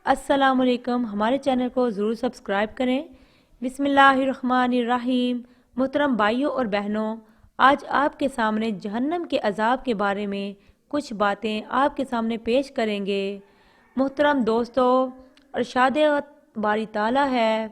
السلام علیکم، ہمارے چینل کو ضرور سبسکرائب کریں۔ بسم اللہ الرحمن الرحیم۔ محترم بھائیوں اور بہنوں، آج آپ کے سامنے جہنم کے عذاب کے بارے میں کچھ باتیں آپ کے سامنے پیش کریں گے۔ محترم دوستو، ارشاد باری تعالیٰ ہے،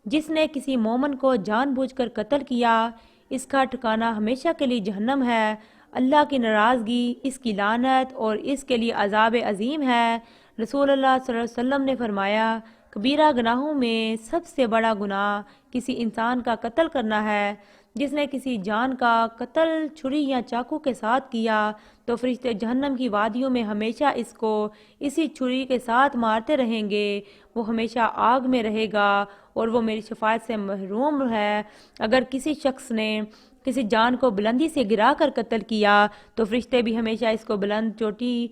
جس نے کسی مومن کو جان بوجھ کر قتل کیا، اس کا ٹھکانہ ہمیشہ کے لیے جہنم ہے۔ اللہ کی ناراضگی، اس کی لعنت اور اس کے لیے عذاب عظیم ہے۔ رسول اللہ صلی اللہ علیہ وسلم نے فرمایا، کبیرہ گناہوں میں سب سے بڑا گناہ کسی انسان کا قتل کرنا ہے۔ جس نے کسی جان کا قتل چھری یا چاقو کے ساتھ کیا تو فرشتے جہنم کی وادیوں میں ہمیشہ اس کو اسی چھری کے ساتھ مارتے رہیں گے۔ وہ ہمیشہ آگ میں رہے گا اور وہ میری شفاعت سے محروم ہے۔ اگر کسی شخص نے کسی جان کو بلندی سے گرا کر قتل کیا تو فرشتے بھی ہمیشہ اس کو بلند چوٹی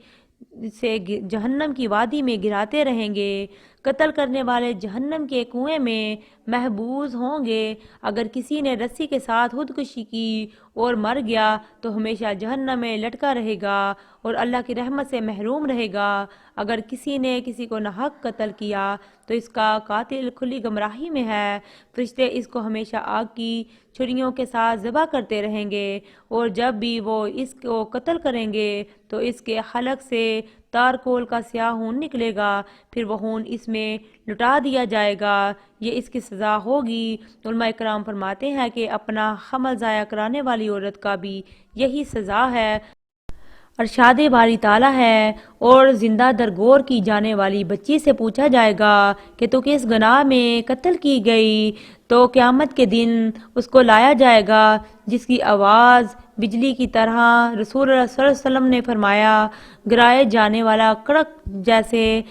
سے جہنم کی وادی میں گراتے رہیں گے۔ قتل کرنے والے جہنم کے کنویں میں محبوس ہوں گے۔ اگر کسی نے رسی کے ساتھ خودکشی کی اور مر گیا تو ہمیشہ جہنم میں لٹکا رہے گا اور اللہ کی رحمت سے محروم رہے گا۔ اگر کسی نے کسی کو ناحق قتل کیا تو اس کا قاتل کھلی گمراہی میں ہے۔ فرشتے اس کو ہمیشہ آگ کی چھریوں کے ساتھ ذبح کرتے رہیں گے اور جب بھی وہ اس کو قتل کریں گے تو اس کے حلق سے تارکول کا سیاہ خون نکلے گا، پھر وہ خون اس میں لٹا دیا جائے گا۔ یہ اس کی سزا ہوگی۔ علماء کرام فرماتے ہیں کہ اپنا حمل ضائع کرانے والی عورت کا بھی یہی سزا ہے۔ ارشاد باری تعالیٰ ہے، اور زندہ درگور کی جانے والی بچی سے پوچھا جائے گا کہ تو کس گناہ میں قتل کی گئی، تو قیامت کے دن اس کو لایا جائے گا جس کی آواز بجلی کی طرح، رسول اللہ صلی اللہ علیہ وسلم نے فرمایا، گرائے جانے والا کڑک جیسے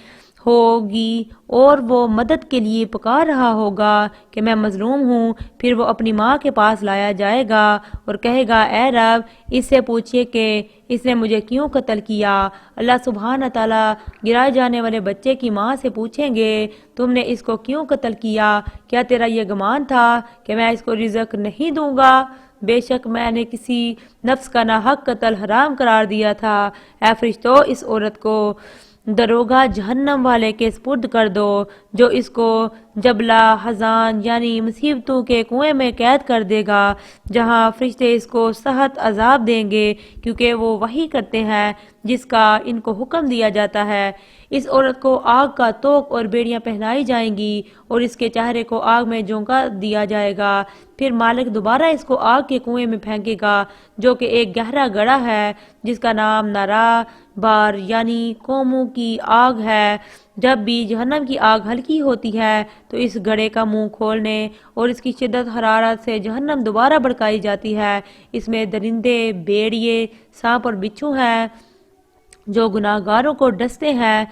ہوگی اور وہ مدد کے لیے پکار رہا ہوگا کہ میں مظلوم ہوں۔ پھر وہ اپنی ماں کے پاس لایا جائے گا اور کہے گا، اے رب، اس سے پوچھئے کہ اس نے مجھے کیوں قتل کیا۔ اللہ سبحانہ تعالیٰ گرائے جانے والے بچے کی ماں سے پوچھیں گے، تم نے اس کو کیوں قتل کیا؟ کیا تیرا یہ گمان تھا کہ میں اس کو رزق نہیں دوں گا؟ بے شک میں نے کسی نفس کا ناحق قتل حرام قرار دیا تھا۔ اے فرشتوں، اس عورت کو دروگہ جہنم والے کے سپرد کر دو، جو اس کو جبلہ حزان یعنی مصیبتوں کے کنویں میں قید کر دے گا، جہاں فرشتے اس کو سخت عذاب دیں گے کیونکہ وہ وحی کرتے ہیں جس کا ان کو حکم دیا جاتا ہے۔ اس عورت کو آگ کا توق اور بیڑیاں پہنائی جائیں گی اور اس کے چہرے کو آگ میں جھونکا دیا جائے گا۔ پھر مالک دوبارہ اس کو آگ کے کنویں میں پھینکے گا جو کہ ایک گہرا گڑھا ہے جس کا نام نارا بار یعنی قوموں کی آگ ہے۔ جب بھی جہنم کی آگ ہلکی ہوتی ہے تو اس گڑھے کا منہ کھولنے اور اس کی شدت حرارت سے جہنم دوبارہ بھڑکائی جاتی ہے۔ اس میں درندے، بھیڑیے، سانپ اور بچھو ہیں جو گناہگاروں کو ڈستے ہیں۔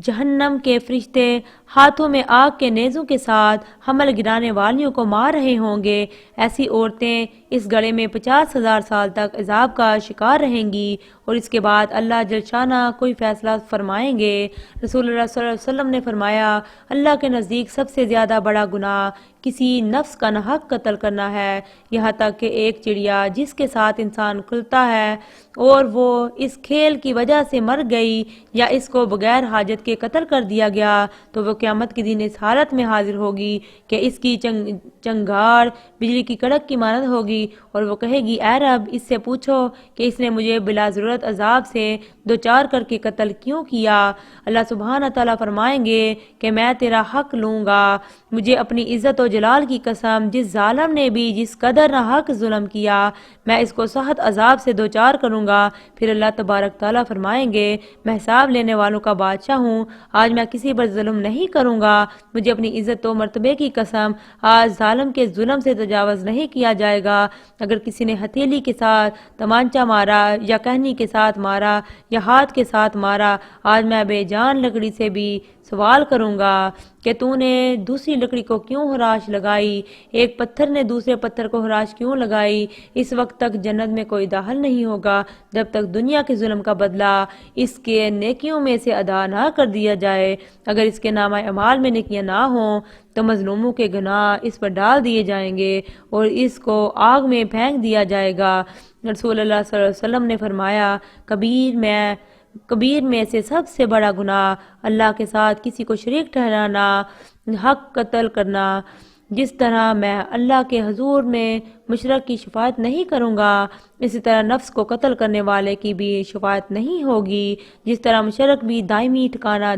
جہنم کے فرشتے ہاتھوں میں آگ کے نیزوں کے ساتھ حمل گرانے والیوں کو مار رہے ہوں گے۔ ایسی عورتیں اس گڑھے میں 50,000 سال تک عذاب کا شکار رہیں گی اور اس کے بعد اللہ جل شانہ کوئی فیصلہ فرمائیں گے۔ رسول اللہ صلی اللہ علیہ وسلم نے فرمایا، اللہ کے نزدیک سب سے زیادہ بڑا گناہ کسی نفس کا ناحق قتل کرنا ہے، یہاں تک کہ ایک چڑیا جس کے ساتھ انسان کھلتا ہے اور وہ اس کھیل کی وجہ سے مر گئی یا اس کو بغیر حاجت کے قتل کر دیا گیا تو وہ قیامت کے دن اس حالت میں حاضر ہوگی کہ اس کی چنگھاڑ بجلی کی کڑک کی مانند ہوگی اور وہ کہے گی، اے رب، اس سے پوچھو کہ اس نے مجھے بلا ضرورت عذاب سے دوچار کر کے قتل کیوں کیا۔ اللہ سبحانہ تعالیٰ فرمائیں گے کہ میں تیرا حق لوں گا۔ مجھے اپنی عزت و جلال کی قسم، جس ظالم نے بھی جس قدر ناحق ظلم کیا، میں اس کو سخت عذاب سے دوچار کروں گا۔ پھر اللہ تبارک تعالیٰ فرمائیں گے، میں حساب لینے والوں کا بادشاہ ہوں، آج میں کسی پر ظلم نہیں کروں گا۔ مجھے اپنی عزت و مرتبے کی قسم، آج ظالم کے ظلم سے تجاوز نہیں کیا جائے گا۔ اگر کسی نے ہتھیلی کے ساتھ تمانچہ مارا یا کہنی کے ساتھ مارا یا ہاتھ کے ساتھ مارا، آج میں بے جان لکڑی سے بھی سوال کروں گا کہ تو نے دوسری لکڑی کو کیوں خراش لگائی، ایک پتھر نے دوسرے پتھر کو خراش کیوں لگائی۔ اس وقت تک جنت میں کوئی داخل نہیں ہوگا جب تک دنیا کے ظلم کا بدلہ اس کے نیکیوں میں سے ادا نہ کر دیا جائے۔ اگر اس کے نامہ اعمال میں نیکیاں نہ ہوں تو مظلوموں کے گناہ اس پر ڈال دیے جائیں گے اور اس کو آگ میں پھینک دیا جائے گا۔ رسول اللہ صلی اللہ علیہ وسلم نے فرمایا، کبیر میں کبیر میں سے سب سے بڑا گناہ اللہ کے ساتھ کسی کو شریک ٹھہرانا، حق قتل کرنا۔ جس طرح میں اللہ کے حضور میں مشرک کی شفاعت نہیں کروں گا، اسی طرح نفس کو قتل کرنے والے کی بھی شفاعت نہیں ہوگی۔ جس طرح مشرک بھی دائمی ٹھکانہ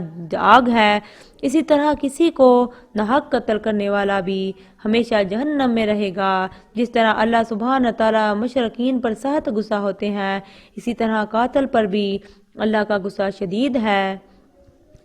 آگ ہے، اسی طرح کسی کو ناحق قتل کرنے والا بھی ہمیشہ جہنم میں رہے گا۔ جس طرح اللہ سبحانہ تعالیٰ مشرکین پر سخت غصہ ہوتے ہیں، اسی طرح قاتل پر بھی اللہ کا غصہ شدید ہے۔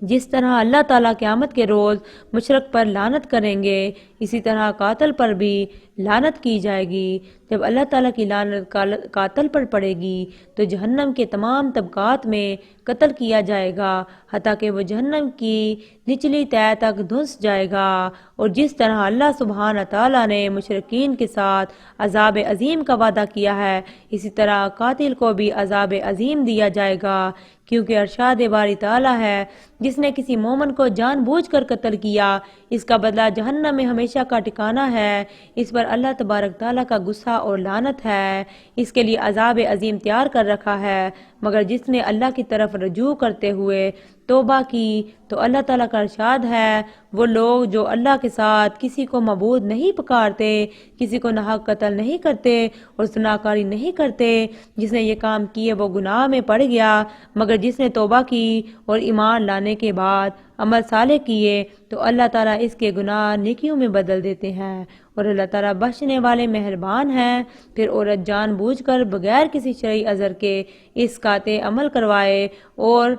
جس طرح اللہ تعالیٰ قیامت کے روز مشرک پر لعنت کریں گے، اسی طرح قاتل پر بھی لعنت کی جائے گی۔ جب اللہ تعالیٰ کی لعنت قاتل پر پڑے گی تو جہنم کے تمام طبقات میں قتل کیا جائے گا، حتیٰ کہ وہ جہنم کی نچلی تہہ تک دھنس جائے گا۔ اور جس طرح اللہ سبحانہ تعالیٰ نے مشرکین کے ساتھ عذاب عظیم کا وعدہ کیا ہے، اسی طرح قاتل کو بھی عذاب عظیم دیا جائے گا، کیونکہ ارشاد باری تعالیٰ ہے، جس نے کسی مومن کو جان بوجھ کر قتل کیا، اس کا بدلہ جہنم میں ہمیشہ کا ٹھکانہ ہے۔ اس پر اللہ تبارک تعالیٰ کا غصہ اور لعنت ہے، اس کے لیے عذاب عظیم تیار کر رکھا ہے۔ مگر جس نے اللہ کی طرف رجوع کرتے ہوئے توبہ کی تو اللہ تعالیٰ کا ارشاد ہے، وہ لوگ جو اللہ کے ساتھ کسی کو معبود نہیں پکارتے، کسی کو ناحق قتل نہیں کرتے اور زناکاری نہیں کرتے، جس نے یہ کام کیے وہ گناہ میں پڑ گیا۔ مگر جس نے توبہ کی اور ایمان لانے کے بعد عمل صالح کیے تو اللہ تعالیٰ اس کے گناہ نیکیوں میں بدل دیتے ہیں، اور اللہ تعالیٰ بخشنے والے مہربان ہیں۔ پھر عورت جان بوجھ کر بغیر کسی شرعی عذر کے اس قاطع عمل کروائے اور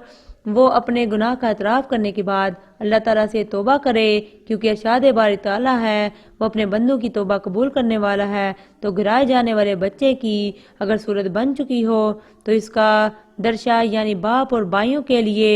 وہ اپنے گناہ کا اعتراف کرنے کے بعد اللہ تعالیٰ سے توبہ کرے، کیونکہ ارشاد باری تعالیٰ ہے، وہ اپنے بندوں کی توبہ قبول کرنے والا ہے۔ تو گرائے جانے والے بچے کی اگر صورت بن چکی ہو تو اس کا درشا یعنی باپ اور بھائیوں کے لیے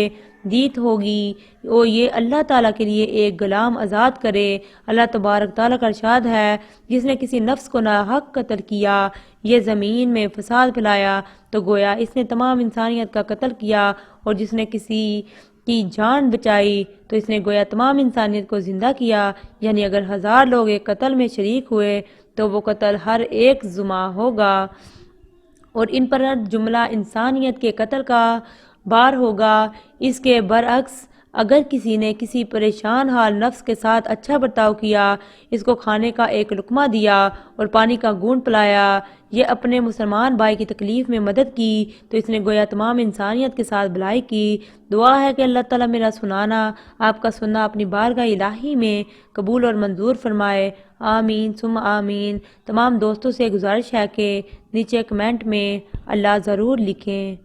دیت ہوگی، اور یہ اللہ تعالیٰ کے لیے ایک غلام آزاد کرے۔ اللہ تبارک تعالیٰ کا ارشاد ہے، جس نے کسی نفس کو ناحق قتل کیا، یہ زمین میں فساد پھیلایا تو گویا اس نے تمام انسانیت کا قتل کیا، اور جس نے کسی کی جان بچائی تو اس نے گویا تمام انسانیت کو زندہ کیا۔ یعنی اگر 1000 لوگ ایک قتل میں شریک ہوئے تو وہ قتل ہر ایک ذمہ ہوگا، اور ان پر جملہ انسانیت کے قتل کا بار ہوگا۔ اس کے برعکس اگر کسی نے کسی پریشان حال نفس کے ساتھ اچھا برتاؤ کیا، اس کو کھانے کا ایک لقمہ دیا اور پانی کا گھونٹ پلایا، یہ اپنے مسلمان بھائی کی تکلیف میں مدد کی، تو اس نے گویا تمام انسانیت کے ساتھ بھلائی کی۔ دعا ہے کہ اللہ تعالیٰ میرا سنانا، آپ کا سننا اپنی بارگاہ الہی میں قبول اور منظور فرمائے۔ آمین ثم آمین۔ تمام دوستوں سے گزارش ہے کہ نیچے کمنٹ میں اللہ ضرور لکھیں۔